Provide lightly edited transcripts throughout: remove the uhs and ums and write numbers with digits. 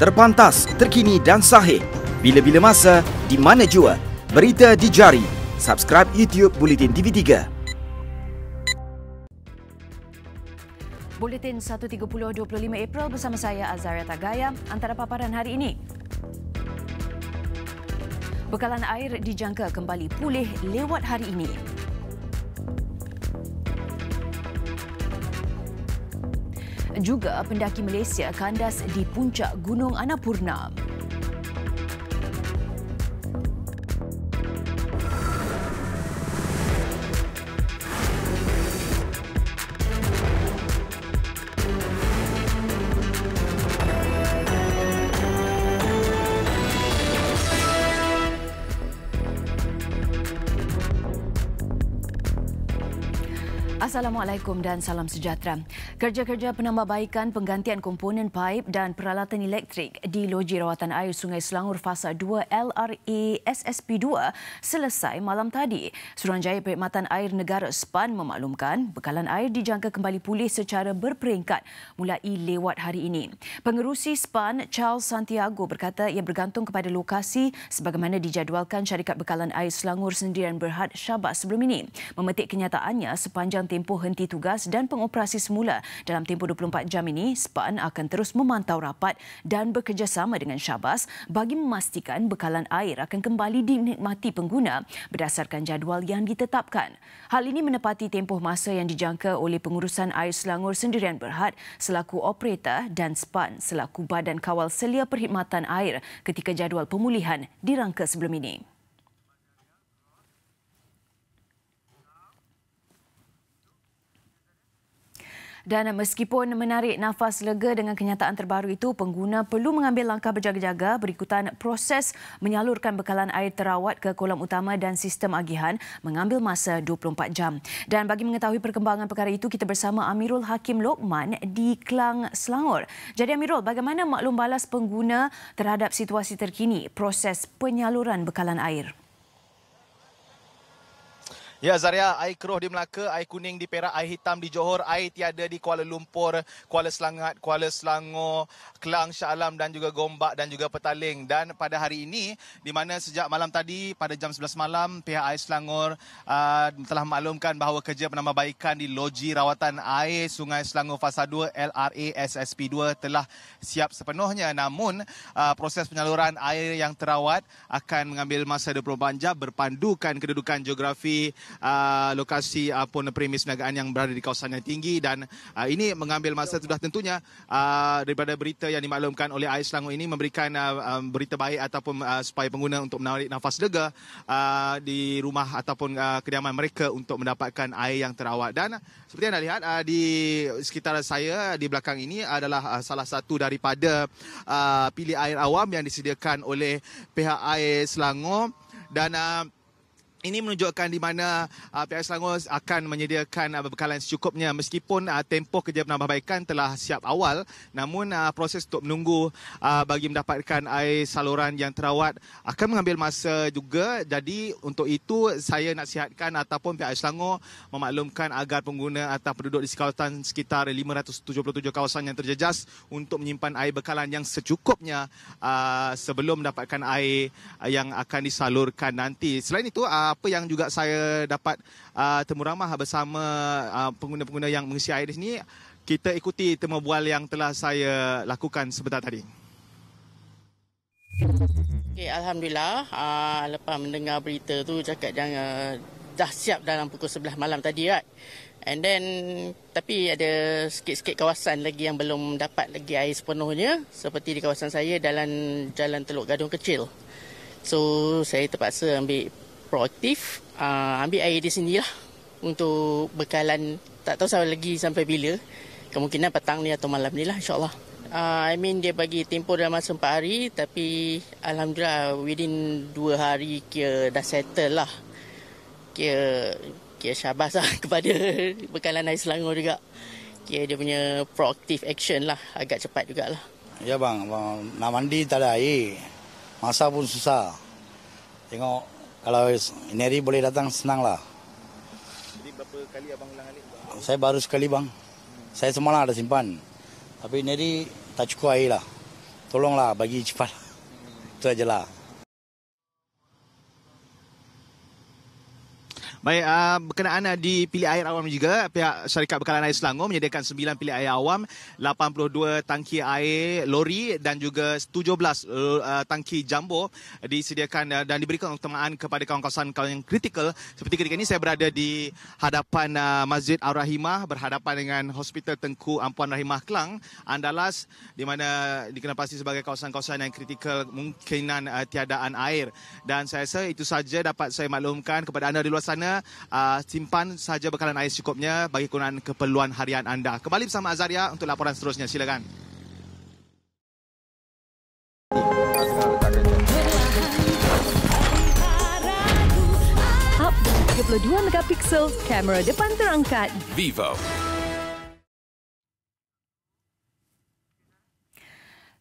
Terpantas, terkini dan sahih. Bila-bila masa, di mana jua. Berita di jari. Subscribe YouTube Buletin TV3. Buletin 1.30 25 April bersama saya Azaria Tagaya. Antara paparan hari ini. Bekalan air dijangka kembali pulih lewat hari ini. Juga pendaki Malaysia kandas di puncak Gunung Annapurna. Assalamualaikum dan salam sejahtera. Kerja-kerja penambahbaikan penggantian komponen paip dan peralatan elektrik di Loji Rawatan Air Sungai Selangor Fasa 2 LRA SSP2 selesai malam tadi. Suruhanjaya Perkhidmatan Air Negara SPAN memaklumkan bekalan air dijangka kembali pulih secara berperingkat mulai lewat hari ini. Pengerusi SPAN Charles Santiago berkata ia bergantung kepada lokasi sebagaimana dijadualkan Syarikat Bekalan Air Selangor Sendirian Berhad Syabas sebelum ini. Memetik kenyataannya sepanjang tempoh henti tugas dan pengoperasi semula dalam tempoh 24 jam ini, SPAN akan terus memantau rapat dan bekerjasama dengan Syabas bagi memastikan bekalan air akan kembali dinikmati pengguna berdasarkan jadual yang ditetapkan. Hal ini menepati tempoh masa yang dijangka oleh Pengurusan Air Selangor Sendirian Berhad selaku operator dan SPAN selaku Badan Kawal Selia Perkhidmatan Air ketika jadual pemulihan dirangka sebelum ini. Dan meskipun menarik nafas lega dengan kenyataan terbaru itu, pengguna perlu mengambil langkah berjaga-jaga berikutan proses menyalurkan bekalan air terawat ke kolam utama dan sistem agihan mengambil masa 24 jam. Dan bagi mengetahui perkembangan perkara itu, kita bersama Amirul Hakim Lokman di Klang, Selangor. Jadi Amirul, bagaimana maklum balas pengguna terhadap situasi terkini proses penyaluran bekalan air? Ya, Zaria, air keruh di Melaka, air kuning di Perak, air hitam di Johor, air tiada di Kuala Lumpur, Kuala Selangat, Kuala Selangor, Kelang, Shah Alam dan juga Gombak dan juga Petaling. Dan pada hari ini, di mana sejak malam tadi pada jam 11 malam, pihak Air Selangor telah maklumkan bahawa kerja penambahbaikan di Loji Rawatan Air Sungai Selangor Fasa 2 LRA SSP2 telah siap sepenuhnya. Namun, proses penyaluran air yang terawat akan mengambil masa 24 jam berpandukan kedudukan geografi lokasi premis perniagaan yang berada di kawasan yang tinggi dan ini mengambil masa sudah tentunya daripada berita yang dimaklumkan oleh Air Selangor ini memberikan berita baik ataupun supaya pengguna untuk menarik nafas lega di rumah ataupun kediaman mereka untuk mendapatkan air yang terawat. Dan seperti anda lihat di sekitar saya di belakang ini adalah salah satu daripada pilih air awam yang disediakan oleh pihak Air Selangor dan ini menunjukkan di mana pihak Selangor akan menyediakan bekalan secukupnya meskipun tempoh kerja penambahbaikan telah siap awal, namun proses untuk menunggu bagi mendapatkan air saluran yang terawat akan mengambil masa juga. Jadi untuk itu saya nasihatkan ataupun pihak Selangor memaklumkan agar pengguna atau penduduk di kawasan sekitar 577 kawasan yang terjejas untuk menyimpan air bekalan yang secukupnya sebelum mendapatkan air yang akan disalurkan nanti. Selain itu, apa yang juga saya dapat temu ramah bersama pengguna-pengguna yang mengisi air di sini, kita ikuti temu bual yang telah saya lakukan sebentar tadi. Okay, Alhamdulillah, lepas mendengar berita tu cakap jangan dah siap dalam pukul 11 malam tadi, right? And then, tapi ada sikit-sikit kawasan lagi yang belum dapat lagi air sepenuhnya, seperti di kawasan saya dalam Jalan Teluk Gadung Kecil. So, saya terpaksa proaktif, ambil air di sini lah untuk bekalan. Tak tahu sampai bila, kemungkinan petang ni atau malam ni lah, insyaAllah. Dia bagi tempoh dalam masa 4 hari, tapi Alhamdulillah within 2 hari kira dah settle lah. Kira syabas lah kepada bekalan Air Selangor juga. Kira dia punya proaktif action lah, agak cepat jugalah. Ya bang, nak mandi tak ada air, masak pun susah. Tengok kalau ini hari boleh datang senang lah. Jadi berapa kali abang ulang alik? Saya baru sekali bang. Saya semalam ada simpan. Tapi ini hari tak cukup air lah. tolonglah bagi cepat. Itu ajalah. Baik, berkenaan dipilih air awam juga, pihak Syarikat Bekalan Air Selangor menyediakan 9 pilih air awam, 82 tangki air lori dan juga 17 tangki jumbo disediakan dan diberikan utamakan kepada kawasan yang kritikal. Seperti ketika ini saya berada di hadapan Masjid Ar-Rahimah berhadapan dengan Hospital Tengku Ampuan Rahimah Klang, Andalas, di mana dikenal pasti sebagai kawasan-kawasan yang kritikal kemungkinan tiadaan air. Dan saya rasa itu saja dapat saya maklumkan kepada anda di luar sana. Simpan saja bekalan air secukupnya bagi kegunaan keperluan harian anda. Kembali bersama Azaria untuk laporan seterusnya. Silakan. Up 32 megapiksel, kamera depan terangkat. Vivo.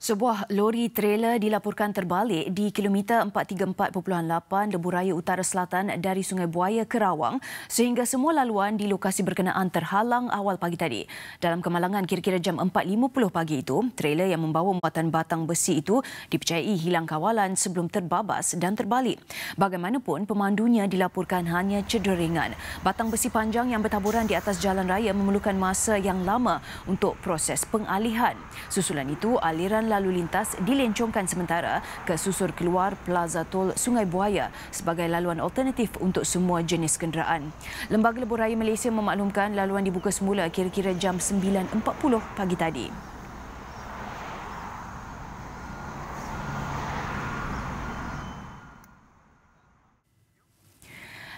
Sebuah lori trailer dilaporkan terbalik di kilometer 434.8 Lebuh Raya Utara Selatan dari Sungai Buaya ke Rawang sehingga semua laluan di lokasi berkenaan terhalang awal pagi tadi. Dalam kemalangan kira-kira jam 4.50 pagi itu, trailer yang membawa muatan batang besi itu dipercayai hilang kawalan sebelum terbabas dan terbalik. Bagaimanapun, pemandunya dilaporkan hanya cedera ringan. Batang besi panjang yang bertaburan di atas jalan raya memerlukan masa yang lama untuk proses pengalihan. Susulan itu, aliran lalu lintas dilencongkan sementara ke susur keluar Plaza Tol Sungai Buaya sebagai laluan alternatif untuk semua jenis kenderaan. Lembaga Lebuh Raya Malaysia memaklumkan laluan dibuka semula kira-kira jam 9.40 pagi tadi.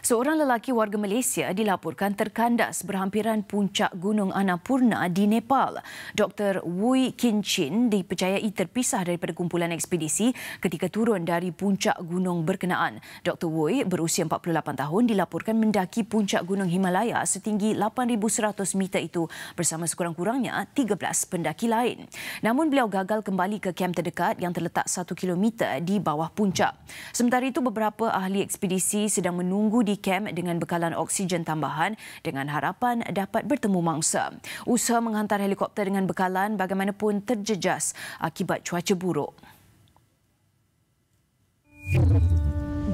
Seorang lelaki warga Malaysia dilaporkan terkandas berhampiran puncak Gunung Annapurna di Nepal. Dr. Wui Kin Chin dipercayai terpisah daripada kumpulan ekspedisi ketika turun dari puncak gunung berkenaan. Dr. Wui berusia 48 tahun dilaporkan mendaki puncak Gunung Himalaya setinggi 8,100 meter itu bersama sekurang-kurangnya 13 pendaki lain. Namun beliau gagal kembali ke kem terdekat yang terletak 1 kilometer di bawah puncak. Sementara itu, beberapa ahli ekspedisi sedang menunggu di kem dengan bekalan oksigen tambahan dengan harapan dapat bertemu mangsa. Usaha menghantar helikopter dengan bekalan bagaimanapun terjejas akibat cuaca buruk.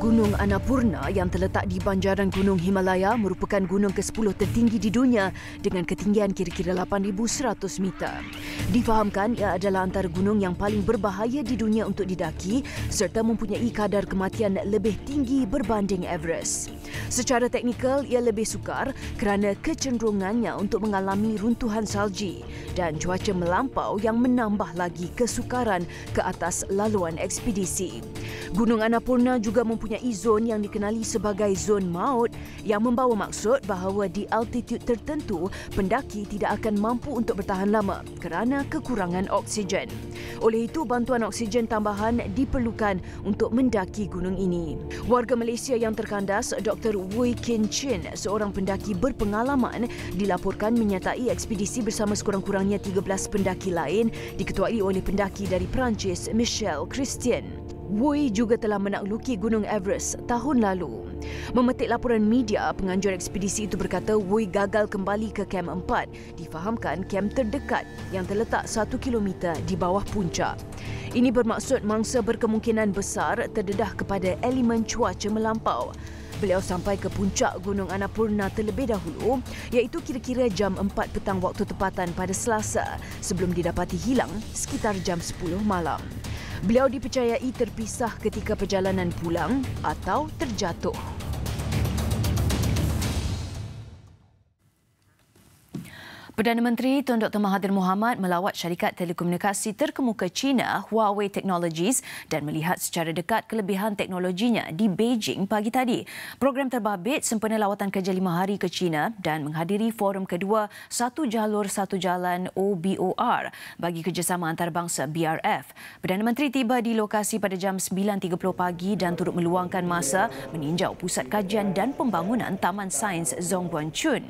Gunung Annapurna yang terletak di banjaran Gunung Himalaya merupakan gunung ke-10 tertinggi di dunia dengan ketinggian kira-kira 8,100 meter. Difahamkan ia adalah antara gunung yang paling berbahaya di dunia untuk didaki serta mempunyai kadar kematian lebih tinggi berbanding Everest. Secara teknikal, ia lebih sukar kerana kecenderungannya untuk mengalami runtuhan salji dan cuaca melampau yang menambah lagi kesukaran ke atas laluan ekspedisi. Gunung Annapurna juga mempunyai zon yang dikenali sebagai zon maut yang membawa maksud bahawa di altitud tertentu pendaki tidak akan mampu untuk bertahan lama kerana kekurangan oksigen. Oleh itu, bantuan oksigen tambahan diperlukan untuk mendaki gunung ini. Warga Malaysia yang terkandas, Dr. Wui Kin Chin, seorang pendaki berpengalaman, dilaporkan menyertai ekspedisi bersama sekurang-kurangnya 13 pendaki lain diketuai oleh pendaki dari Perancis, Michel Christian. Wui juga telah menakluki Gunung Everest tahun lalu. Memetik laporan media, penganjur ekspedisi itu berkata Wui gagal kembali ke kem 4. Difahamkan kem terdekat yang terletak 1 kilometer di bawah puncak. Ini bermaksud mangsa berkemungkinan besar terdedah kepada elemen cuaca melampau. Beliau sampai ke puncak Gunung Annapurna terlebih dahulu, iaitu kira-kira jam 4 petang waktu tempatan pada Selasa sebelum didapati hilang sekitar jam 10 malam. Beliau dipercayai terpisah ketika perjalanan pulang atau terjatuh. Perdana Menteri Tun Dr. Mahathir Mohamad melawat syarikat telekomunikasi terkemuka China, Huawei Technologies dan melihat secara dekat kelebihan teknologinya di Beijing pagi tadi. Program terbabit sempena lawatan kerja 5 hari ke China dan menghadiri forum kedua Satu Jalur Satu Jalan OBOR bagi kerjasama antarabangsa BRF. Perdana Menteri tiba di lokasi pada jam 9.30 pagi dan turut meluangkan masa meninjau Pusat Kajian dan Pembangunan Taman Sains Zhongguancun.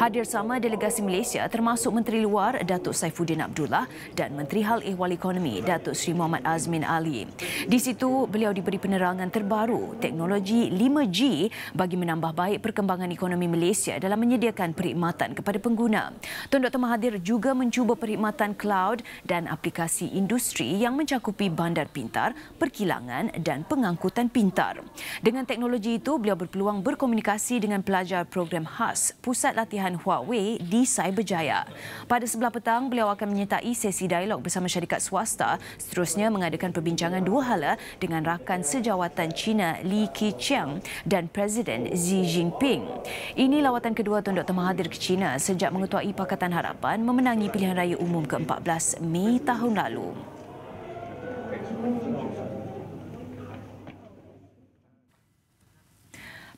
Hadir sama delegasi Malaysia termasuk Menteri Luar Datuk Saifuddin Abdullah dan Menteri Hal Ehwal Ekonomi Datuk Seri Muhammad Azmin Ali. Di situ beliau diberi penerangan terbaru teknologi 5G bagi menambah baik perkembangan ekonomi Malaysia dalam menyediakan perkhidmatan kepada pengguna. Tun Dr. Mahathir juga mencuba perkhidmatan cloud dan aplikasi industri yang mencakupi bandar pintar, perkilangan dan pengangkutan pintar. Dengan teknologi itu, beliau berpeluang berkomunikasi dengan pelajar program khas Pusat Latihan Huawei di Cyberjaya. Pada sebelah petang, beliau akan menyertai sesi dialog bersama syarikat swasta, seterusnya mengadakan perbincangan dua hala dengan rakan sejawatan China Li Keqiang dan Presiden Xi Jinping. Ini lawatan kedua Tun Dr. Mahathir ke China sejak mengetuai Pakatan Harapan memenangi pilihan raya umum ke-14 Mei tahun lalu.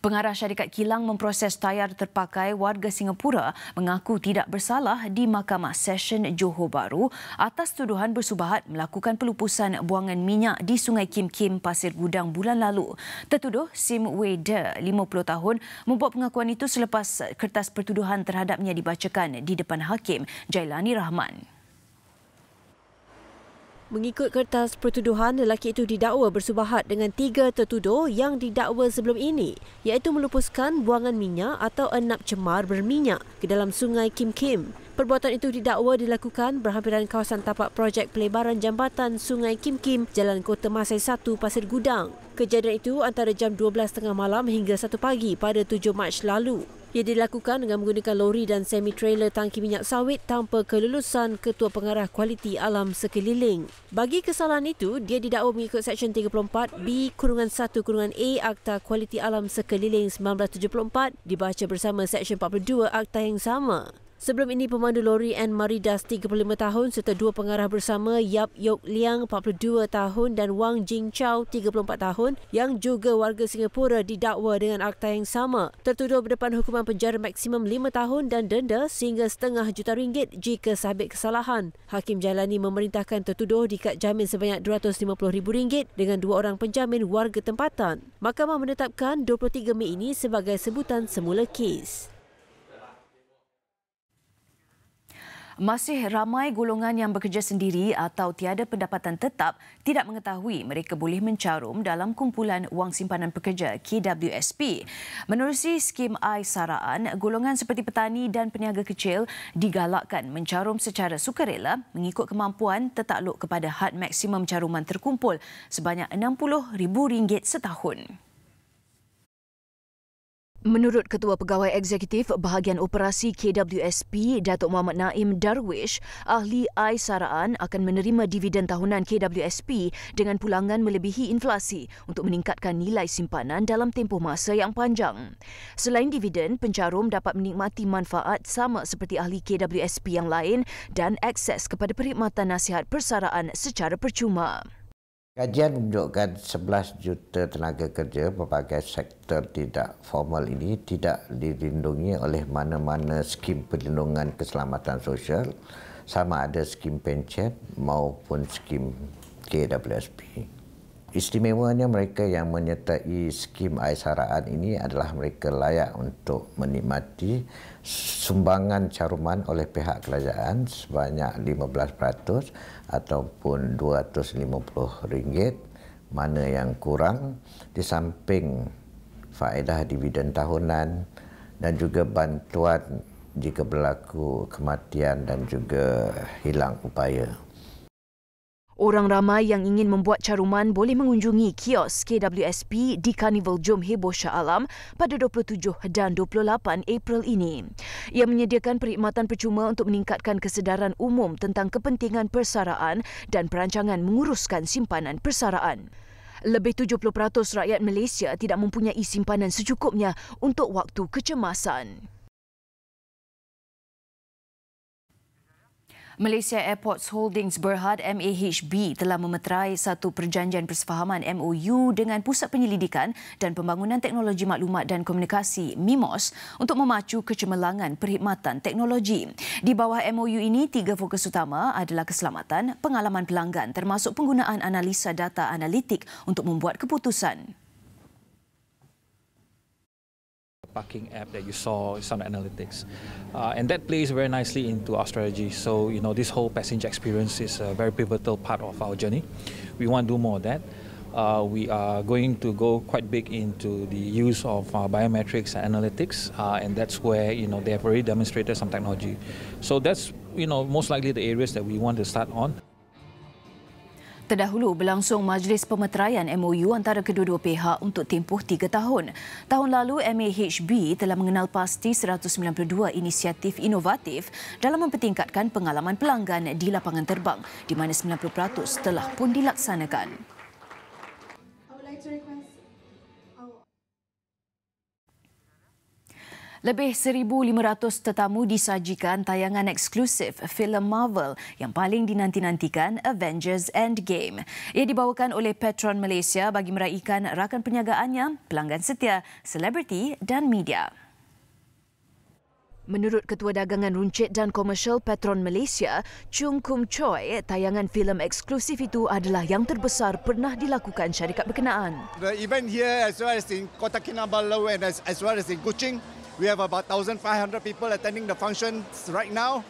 Pengarah syarikat kilang memproses tayar terpakai warga Singapura mengaku tidak bersalah di Mahkamah Session Johor Bahru atas tuduhan bersubahat melakukan pelupusan buangan minyak di Sungai Kim Kim, Pasir Gudang bulan lalu. Tertuduh Sim Wei De, 50 tahun, membuat pengakuan itu selepas kertas pertuduhan terhadapnya dibacakan di depan Hakim Jailani Rahman. Mengikut kertas pertuduhan, lelaki itu didakwa bersubahat dengan 3 tertuduh yang didakwa sebelum ini, iaitu melupuskan buangan minyak atau enap cemar berminyak ke dalam Sungai Kim Kim. Perbuatan itu didakwa dilakukan berhampiran kawasan tapak projek pelebaran jambatan Sungai Kim Kim, Jalan Kota Masai 1, Pasir Gudang. Kejadian itu antara jam 12.30 malam hingga 1 pagi pada 7 Mac lalu. Ia dilakukan dengan menggunakan lori dan semi-trailer tangki minyak sawit tanpa kelulusan Ketua Pengarah Kualiti Alam Sekeliling. Bagi kesalahan itu, dia didakwa mengikut Seksyen 34B-1-A Akta Kualiti Alam Sekeliling 1974 dibaca bersama Seksyen 42 Akta yang sama. Sebelum ini, pemandu lori Ann Maridas 35 tahun serta 2 pengarah bersama Yap Yok Liang 42 tahun dan Wang Jing Chow 34 tahun yang juga warga Singapura didakwa dengan akta yang sama. Tertuduh berdepan hukuman penjara maksimum 5 tahun dan denda sehingga RM1,5 jika sabit kesalahan. Hakim Jailani memerintahkan tertuduh dikat jamin sebanyak RM250,000 dengan 2 orang penjamin warga tempatan. Mahkamah menetapkan 23 Mei ini sebagai sebutan semula kes. Masih ramai golongan yang bekerja sendiri atau tiada pendapatan tetap tidak mengetahui mereka boleh mencarum dalam kumpulan wang simpanan pekerja KWSP. Menerusi skim Aisaraan, golongan seperti petani dan peniaga kecil digalakkan mencarum secara sukarela mengikut kemampuan tertakluk kepada had maksimum caruman terkumpul sebanyak RM60,000 setahun. Menurut Ketua Pegawai Eksekutif Bahagian Operasi KWSP, Datuk Muhammad Naim Darwish, ahli Aisaraan akan menerima dividen tahunan KWSP dengan pulangan melebihi inflasi untuk meningkatkan nilai simpanan dalam tempoh masa yang panjang. Selain dividen, pencarum dapat menikmati manfaat sama seperti ahli KWSP yang lain dan akses kepada perkhidmatan nasihat persaraan secara percuma. Kajian menunjukkan 11 juta tenaga kerja berbagai sektor tidak formal ini tidak dilindungi oleh mana-mana skim perlindungan keselamatan sosial, sama ada skim pencen maupun skim KWSP. Istimewanya mereka yang menyertai skim Aisaraan ini adalah mereka layak untuk menikmati sumbangan caruman oleh pihak kerajaan sebanyak 15% ataupun RM250, mana yang kurang di samping faedah dividen tahunan dan juga bantuan jika berlaku kematian dan juga hilang upaya. Orang ramai yang ingin membuat caruman boleh mengunjungi kios KWSP di Karnival Jom Heboh Shah Alam pada 27 dan 28 April ini. Ia menyediakan perkhidmatan percuma untuk meningkatkan kesedaran umum tentang kepentingan persaraan dan perancangan menguruskan simpanan persaraan. Lebih 70% rakyat Malaysia tidak mempunyai simpanan secukupnya untuk waktu kecemasan. Malaysia Airports Holdings Berhad MAHB telah memeterai satu perjanjian persefahaman MOU dengan Pusat Penyelidikan dan Pembangunan Teknologi Maklumat dan Komunikasi MIMOS untuk memacu kecemerlangan perkhidmatan teknologi. Di bawah MOU ini, 3 fokus utama adalah keselamatan, pengalaman pelanggan termasuk penggunaan analisa data analitik untuk membuat keputusan. parking app that you saw, Sound Analytics. And that plays very nicely into our strategy. So, this whole passenger experience is a very pivotal part of our journey. We want to do more of that. We are going to go quite big into the use of biometrics and analytics, and that's where, they have already demonstrated some technology. So that's, most likely the areas that we want to start on. Terdahulu berlangsung Majlis Pemeteraian MOU antara kedua-dua pihak untuk tempoh 3 tahun. Tahun lalu, MAHB telah mengenal pasti 192 inisiatif inovatif dalam mempertingkatkan pengalaman pelanggan di lapangan terbang, di mana 90% telah pun dilaksanakan. Lebih 1,500 tetamu disajikan tayangan eksklusif filem Marvel yang paling dinanti-nantikan, Avengers Endgame. Ia dibawakan oleh Petron Malaysia bagi meraihkan rakan perniagaannya, pelanggan setia, selebriti dan media. Menurut Ketua Dagangan Runcit dan Komersial Petron Malaysia, Chung Kum Choi, tayangan filem eksklusif itu adalah yang terbesar pernah dilakukan syarikat berkenaan. The event here as well as in Kota Kinabalu and as well as in Kuching, we have about 1,500 people attending the functions right now.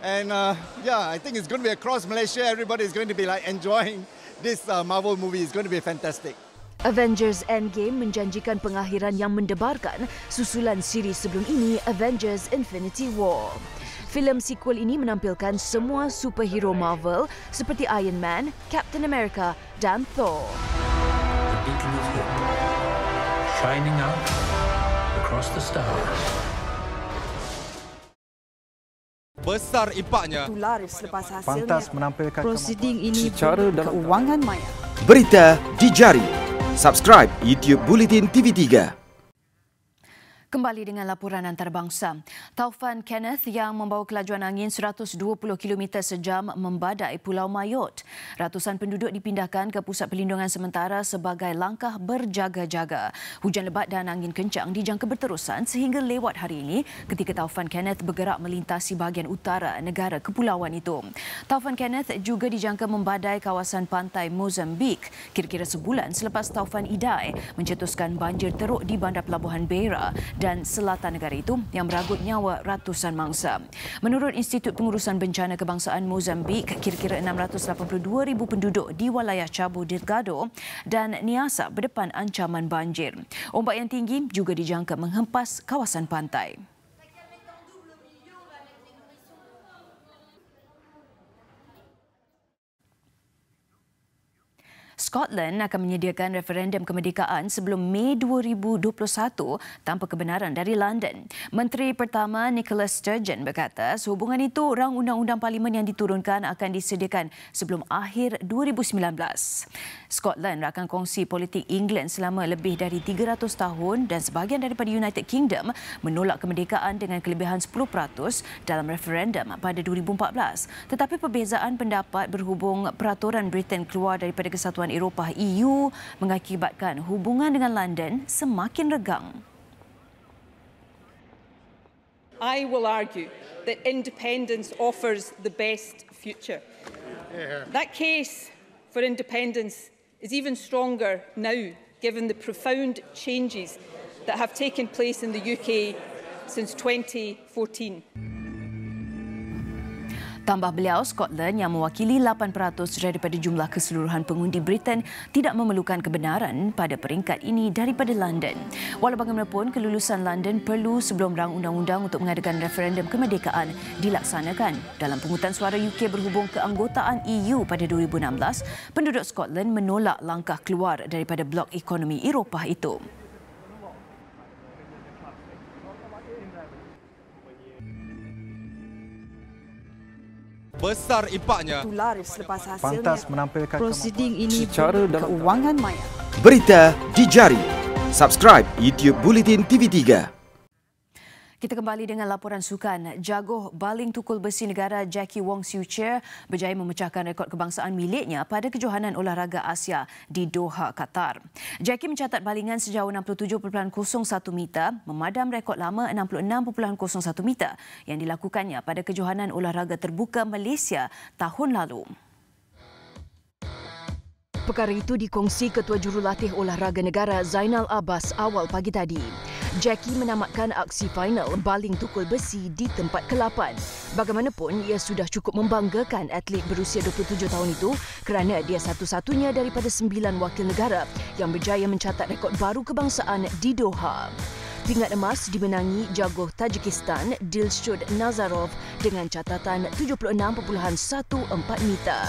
And I think it's going to be across Malaysia. Everybody is going to be enjoying this Marvel movie. It's going to be fantastic. Avengers Endgame menjanjikan pengakhiran yang mendebarkan susulan siri sebelum ini, Avengers Infinity War. Filem sequel ini menampilkan semua superhero Marvel seperti Iron Man, Captain America dan Thor. The beacon of hope, shining out across the stars. Besar impaknya. Laris selepas hasilnya. Pantas menampilkan prosiding ini secara dalam keuangan maya. Berita di jari. Subscribe YouTube Bulletin TV3. Kembali dengan laporan antarabangsa. Taufan Kenneth yang membawa kelajuan angin 120 km sejam membadai Pulau Mayotte. Ratusan penduduk dipindahkan ke pusat perlindungan sementara sebagai langkah berjaga-jaga. Hujan lebat dan angin kencang dijangka berterusan sehingga lewat hari ini ketika Taufan Kenneth bergerak melintasi bahagian utara negara kepulauan itu. Taufan Kenneth juga dijangka membadai kawasan pantai Mozambik kira-kira sebulan selepas Taufan Idai mencetuskan banjir teruk di bandar pelabuhan Beira dan selatan negara itu yang meragut nyawa ratusan mangsa. Menurut Institut Pengurusan Bencana Kebangsaan Mozambik, kira-kira 682,000 penduduk di wilayah Cabo Delgado dan Niassa berdepan ancaman banjir. Ombak yang tinggi juga dijangka menghempas kawasan pantai. Scotland akan menyediakan referendum kemerdekaan sebelum Mei 2021 tanpa kebenaran dari London. Menteri Pertama Nicola Sturgeon berkata sehubungan itu rang undang-undang parlimen yang diturunkan akan disediakan sebelum akhir 2019. Scotland rakan kongsi politik England selama lebih dari 300 tahun dan sebahagian daripada United Kingdom menolak kemerdekaan dengan kelebihan 10% dalam referendum pada 2014. Tetapi perbezaan pendapat berhubung peraturan Britain keluar daripada Kesatuan Eropah EU mengakibatkan hubungan dengan London semakin regang. I will argue that independence offers the best future. That case for independence is even stronger now, given the profound changes that have taken place in the UK since 2014. Tambah beliau, Scotland yang mewakili 8% daripada jumlah keseluruhan pengundi Britain tidak memerlukan kebenaran pada peringkat ini daripada London. Walau bagaimanapun, kelulusan London perlu sebelum rang undang-undang untuk mengadakan referendum kemerdekaan dilaksanakan. Dalam pungutan suara UK berhubung keanggotaan EU pada 2016, penduduk Scotland menolak langkah keluar daripada blok ekonomi Eropah itu. Besar impaknya. Laris selepas hasilnya. Pantas menampilkan prosiding ini secara dalam keuangan maya. Berita di jari. Subscribe YouTube Bulletin TV3. Kita kembali dengan laporan sukan. Jagoh baling tukul besi negara Jackie Wong Siew Chia berjaya memecahkan rekod kebangsaan miliknya pada kejohanan olahraga Asia di Doha, Qatar. Jackie mencatat balingan sejauh 67.01 meter, memadam rekod lama 66.01 meter yang dilakukannya pada kejohanan olahraga terbuka Malaysia tahun lalu. Perkara itu dikongsi Ketua Jurulatih Olahraga Negara Zainal Abbas awal pagi tadi. Jackie menamatkan aksi final baling tukul besi di tempat ke-8. Bagaimanapun, ia sudah cukup membanggakan atlet berusia 27 tahun itu kerana dia satu-satunya daripada 9 wakil negara yang berjaya mencatat rekod baru kebangsaan di Doha. Pingat emas dimenangi jago Tajikistan Dilshod Nazarov dengan catatan 76.14 meter.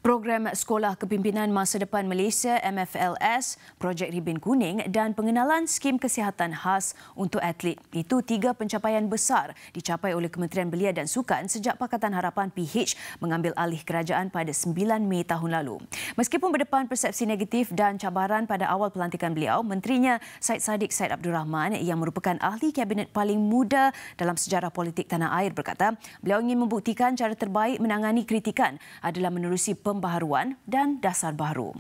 Program Sekolah Kepimpinan Masa Depan Malaysia MFLS, Projek Ribin Kuning dan pengenalan skim kesihatan khas untuk atlet. Itu 3 pencapaian besar dicapai oleh Kementerian Belia dan Sukan sejak Pakatan Harapan PH mengambil alih kerajaan pada 9 Mei tahun lalu. Meskipun berdepan persepsi negatif dan cabaran pada awal pelantikan beliau, Menterinya Syed Saddiq Syed Abdul Rahman yang merupakan ahli kabinet paling muda dalam sejarah politik tanah air berkata, beliau ingin membuktikan cara terbaik menangani kritikan adalah menerusi pembaharuan dan dasar baru.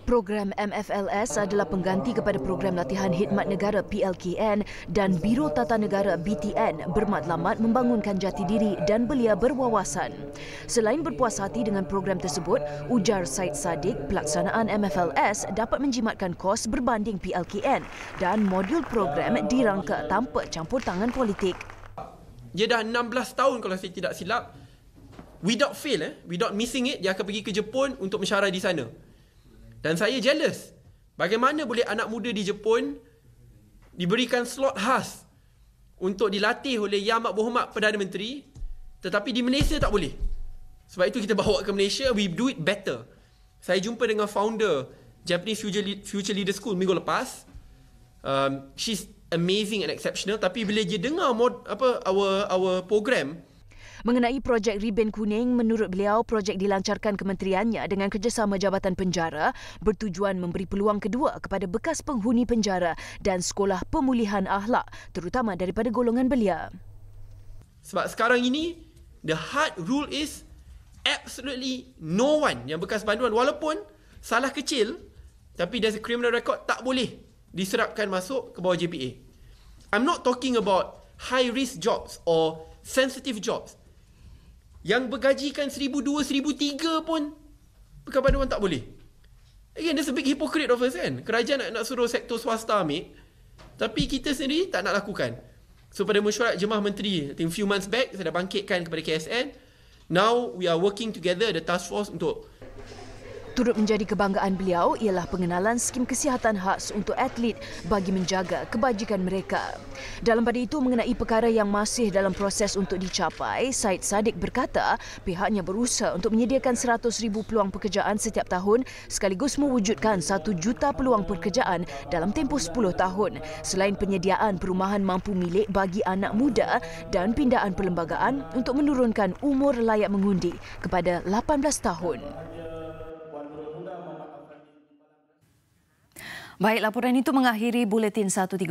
Program MFLS adalah pengganti kepada program latihan khidmat negara PLKN dan Biro Tata Negara BTN bermatlamat membangunkan jati diri dan belia berwawasan. Selain berpuas hati dengan program tersebut, ujar Syed Saddiq, pelaksanaan MFLS dapat menjimatkan kos berbanding PLKN dan modul program dirangka tanpa campur tangan politik. Dia dah 16 tahun kalau saya tidak silap. Without fail, without missing it, dia akan pergi ke Jepun untuk mensyarah di sana. Dan saya jealous. Bagaimana boleh anak muda di Jepun diberikan slot khas untuk dilatih oleh Yang Amat Berhormat Perdana Menteri, tetapi di Malaysia tak boleh. Sebab itu kita bawa ke Malaysia, we do it better. Saya jumpa dengan founder Japanese Future Leader School minggu lepas. She's amazing and exceptional, tapi bila dia dengar our program, mengenai projek Ribin Kuning, menurut beliau, projek dilancarkan kementeriannya dengan kerjasama Jabatan Penjara bertujuan memberi peluang kedua kepada bekas penghuni penjara dan sekolah pemulihan akhlak, terutama daripada golongan belia. Sebab sekarang ini, the hard rule is absolutely no one yang bekas banduan, walaupun salah kecil, tapi there's a criminal record, tak boleh diserapkan masuk ke bawah JPA. I'm not talking about high-risk jobs or sensitive jobs. Yang bergajikan 1,200, 1,300 pun bekas banduan tak boleh. Again, there's a big hypocrite of us kan. Kerajaan nak suruh sektor swasta ambil, tapi kita sendiri tak nak lakukan. So pada mesyuarat Jemaah Menteri, I think few months back, saya dah bangkitkan kepada KSN. Now we are working together, the task force untuk turut menjadi kebanggaan beliau ialah pengenalan skim kesihatan khas untuk atlet bagi menjaga kebajikan mereka. Dalam pada itu, mengenai perkara yang masih dalam proses untuk dicapai, Syed Saddiq berkata pihaknya berusaha untuk menyediakan 100,000 peluang pekerjaan setiap tahun sekaligus mewujudkan 1 juta peluang pekerjaan dalam tempoh 10 tahun. Selain penyediaan perumahan mampu milik bagi anak muda dan pindaan perlembagaan untuk menurunkan umur layak mengundi kepada 18 tahun. Baik, laporan itu mengakhiri Buletin 1.30.